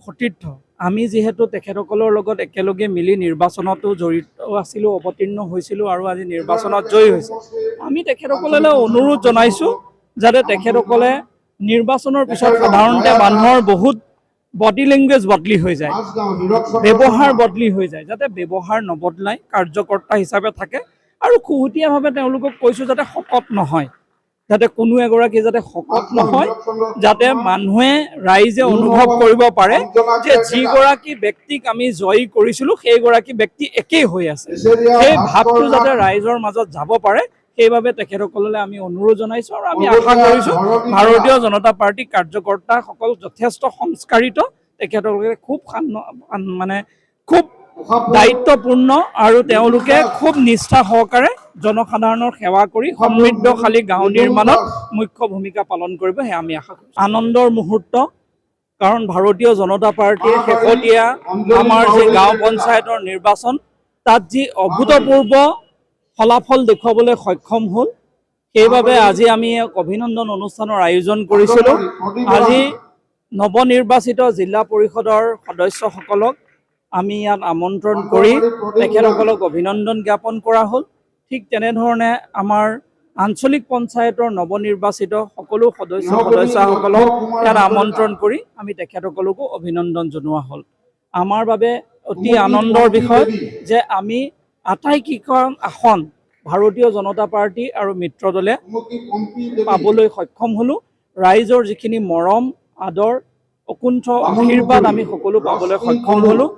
সতীৰ্থ আমি যেহেতু তেখেতসকলৰ লগত একেলগে মিলি নিৰ্বাচনতো জড়িত আছিলোঁ, অৱতীৰ্ণ হৈছিলোঁ আৰু আজি নিৰ্বাচনত জয়ী হৈছে। আমি তেখেতসকললৈ অনুৰোধ জনাইছোঁ যাতে তেখেতসকলে নিৰ্বাচনৰ পিছত সাধাৰণতে মানুহৰ বহুত বডি লেংগুৱেজ বদলি হৈ যায়, ব্যৱহাৰ বদলি হৈ যায়, যাতে ব্যৱহাৰ নবদলাই কাৰ্যকৰ্তা হিচাপে থাকে। আৰু খুহুতীয়াভাৱে তেওঁলোকক কৈছোঁ যাতে শকত নহয়, যাতে কোনো এগৰাকী যাতে শকত নহয়, যাতে মানুহে ৰাইজে অনুভৱ কৰিব পাৰে যে যিগৰাকী ব্যক্তিক আমি জয়ী কৰিছিলোঁ সেইগৰাকী ব্যক্তি একেই হৈ আছে। সেই ভাৱটো যাতে ৰাইজৰ মাজত যাব পাৰে, সেইবাবে তেখেতসকললৈ আমি অনুৰোধ জনাইছোঁ। আৰু আমি আশা কৰিছোঁ ভাৰতীয় জনতা পাৰ্টীৰ কাৰ্যকৰ্তাসকল যথেষ্ট সংস্কাৰিত, তেখেতলোকে খুব খুব দায়িত্বপূৰ্ণ আৰু তেওঁলোকে খুব নিষ্ঠা সহকাৰে জনসাধাৰণৰ সেৱা কৰি সমৃদ্ধশালী গাঁও নিৰ্মাণত মুখ্য ভূমিকা পালন কৰিব, সেয়া আমি আশা কৰিছোঁ। আনন্দৰ মুহূৰ্ত, কাৰণ ভাৰতীয় জনতা পাৰ্টীয়ে শেহতীয়া আমাৰ যি গাঁও পঞ্চায়তৰ নিৰ্বাচন, তাত যি অভূতপূৰ্ব ফলাফল দেখুৱাবলৈ সক্ষম হ'ল, সেইবাবে আজি আমি এক অভিনন্দন অনুষ্ঠানৰ আয়োজন কৰিছিলোঁ। আজি নৱনিৰ্বাচিত জিলা পৰিষদৰ সদস্যসকলক আমি ইয়াত আমন্ত্ৰণ কৰি তেখেতসকলক অভিনন্দন জ্ঞাপন কৰা হ'ল। ঠিক তেনেধৰণে আমাৰ আঞ্চলিক পঞ্চায়তৰ নৱনিৰ্বাচিত সকলো সদস্যসকলক ইয়াত আমন্ত্ৰণ কৰি আমি তেখেতসকলকো অভিনন্দন জনোৱা হ'ল। আমাৰ বাবে অতি আনন্দৰ বিষয় যে আমি আটাইকেইখন আসন ভাৰতীয় জনতা পাৰ্টী আৰু মিত্ৰ দলে পাবলৈ সক্ষম হ'লোঁ। ৰাইজৰ যিখিনি মৰম আদৰ অকুণ্ঠ আশীৰ্বাদ আমি সকলো পাবলৈ সক্ষম হ'লোঁ।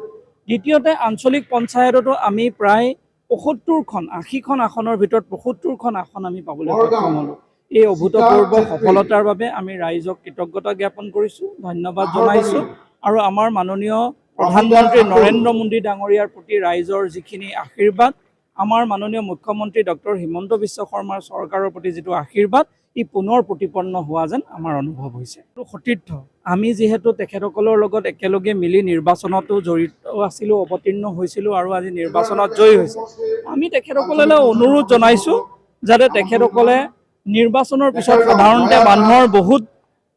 দ্বিতীয়তে আঞ্চলিক পঞ্চায়ততো আমি প্ৰায় 80খন আসনৰ ভিতৰত 75খন আসন আমি পাবলৈ সক্ষম হ'লোঁ। এই অভূতপূৰ্ব সফলতাৰ বাবে আমি ৰাইজক কৃতজ্ঞতা জ্ঞাপন কৰিছোঁ, ধন্যবাদ জনাইছোঁ। আৰু আমাৰ মাননীয় প্ৰধানমন্ত্ৰী নৰেন্দ্ৰ মোদী ডাঙৰীয়াৰ প্ৰতি ৰাইজৰ যিখিনি আশীৰ্বাদ, আমাৰ মাননীয় মুখ্যমন্ত্ৰী ডক্টৰ হিমন্ত বিশ্ব শৰ্মাৰ চৰকাৰৰ প্ৰতি যিটো আশীৰ্বাদ, ই পুনৰ প্ৰতিপন্ন হোৱা যেন আমাৰ অনুভৱ হৈছে। সতীৰ্থ আমি যিহেতু তেখেতসকলৰ লগত একেলগে মিলি নিৰ্বাচনতো জড়িত আছিলোঁ, অৱতীৰ্ণ হৈছিলোঁ আৰু আজি নিৰ্বাচনত জয়ী হৈছে। আমি তেখেতসকললৈ অনুৰোধ জনাইছোঁ যাতে তেখেতসকলে নিৰ্বাচনৰ পিছত সাধাৰণতে মানুহৰ বহুত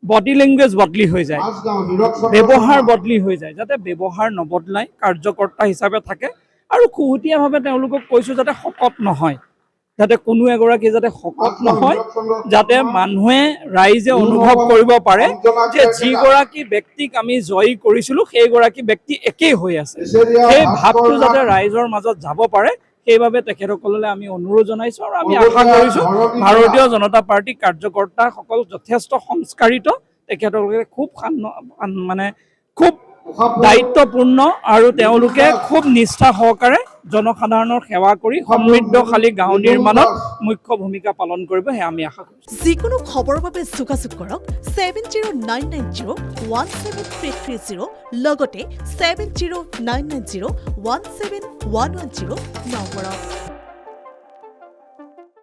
বডি লেংগুৱেজ বদলি হৈ যায়, ব্যৱহাৰ বদলি হৈ যায়, যাতে ব্যৱহাৰ নবদলাই কাৰ্যকৰ্তা হিচাপে থাকে। আৰু খুহুতীয়াভাৱে তেওঁলোকক কৈছোঁ যাতে শকত নহয়, যাতে কোনো এগৰাকী যাতে শকত নহয়, যাতে মানুহে ৰাইজে অনুভৱ কৰিব পাৰে যে যিগৰাকী ব্যক্তিক আমি জয়ী কৰিছিলোঁ সেইগৰাকী ব্যক্তি একেই হৈ আছে। সেই ভাৱটো যাতে ৰাইজৰ মাজত যাব পাৰে, সেইবাবে তেখেতসকললৈ আমি অনুৰোধ জনাইছোঁ। আৰু আমি আশা কৰিছোঁ ভাৰতীয় জনতা পাৰ্টীৰ কাৰ্যকৰ্তাসকল যথেষ্ট সংস্কাৰিত, তেখেতলোকে খুব খুব দায়িত্বপূৰ্ণ আৰু তেওঁলোকে খুব নিষ্ঠা সহকাৰে জনসাধাৰণৰ সেৱা কৰি সমৃদ্ধশালী গাঁও নিৰ্মাণত মুখ্য ভূমিকা পালন কৰিব, সেয়া আমি আশা কৰিছোঁ। যিকোনো খবৰৰ বাবে যোগাযোগ কৰক 7099017330 লগতে 7099017110 নম্বৰত।